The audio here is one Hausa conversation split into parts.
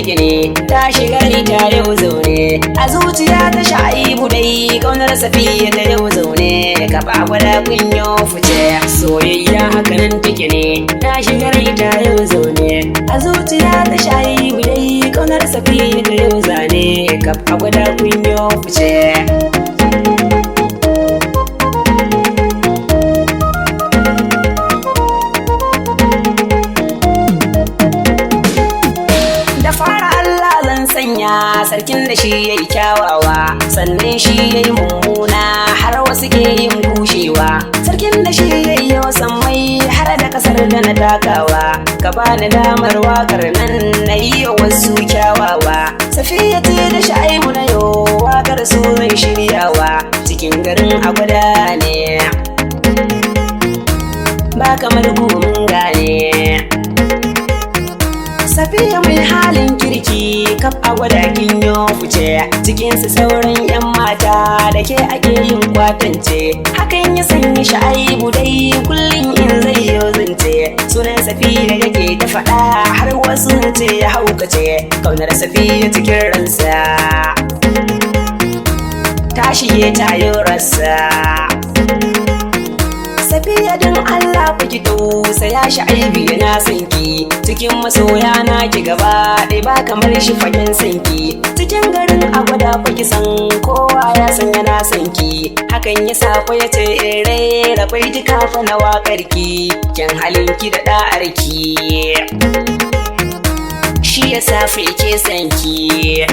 take ne ta shiga ita yau zaune a zuciya ta Sha'ibu dai kaunar Safiya ta yau zaune ka ba gwada kunyo fice soyayya hakanan take ne ta shiga ita yau zaune a zuciya ta Sha'ibu dai kaunar Safiya ta yau zane ka ba gwada kunyo fice. Sarkin da shi yayi kyawawa sannan shi yayi mummuna har wasu ke yin kushewa sarkin da shi yayi wasan mai har da kasar da na takawa ka bani damar wakar nan na yi wasu kyawawa Safiya ce da Sha'ibu na yo wakar su zai shiryawa cikin garin Agwada ne ba kamar gumin gane Safiya mai halin kirki kaf Agwada kin yo fice cikin su sauran yan mata da ke ake yin kwatance hakan ya sanya Sha'ibu dai kullun in zai yo zance sunan Safiya yake ta faɗa har wasu ce ya haukace kaunar Safiya cikin ransa ta shige ta yi rasa Safiya don Allah ku ki tausaya Sha'ibu yana sanki cikin masoya na ki gaba ɗaya ba kamar shi fagen sanki cikin garin Agwada ku ki san kowa ya san yana sanki hakan ya sa ku ya ce rera bai duka fa na waƙar ki kyan halin ki da ɗa'arki shi ya sa fa ke sanki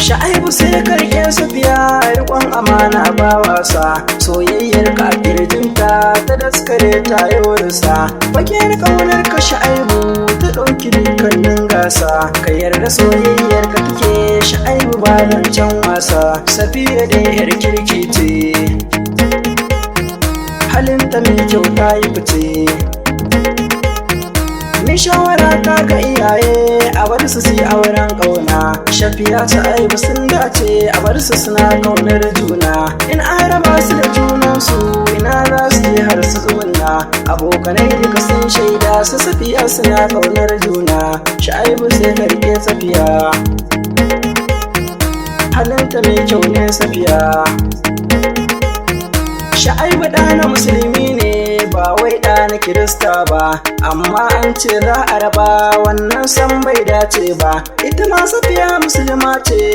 Sha'ibu sai karke Safiya riƙon amana ba wasa soyayyar ka kirjinta ta daskare ta yorsa fakiyar kaunar ka Sha'ibu ta ɗauki dukkanin gasa ka yarda soyayyar ka take Sha'ibu ba nan can wasa Safiya da yar kirki ce halinta mai kyau ta yi fice Min shawara ta ga iyaye a bar su yi auren ƙauna Shafiya Sha'ibu sun dace a bar su suna ƙaunar juna in an raba su da junansu ina za su je har su tsugunna abokanai duka sun shaida su Safiya suna ƙaunar juna Sha'ibu sai ka rike Safiya halinta mai kyau ne Safiya Sha'ibu ɗana musulmi ne ba wai ɗana Kirista ba amma an ce za a raba wannan san bai dace ba ita ma Safiya musulma ce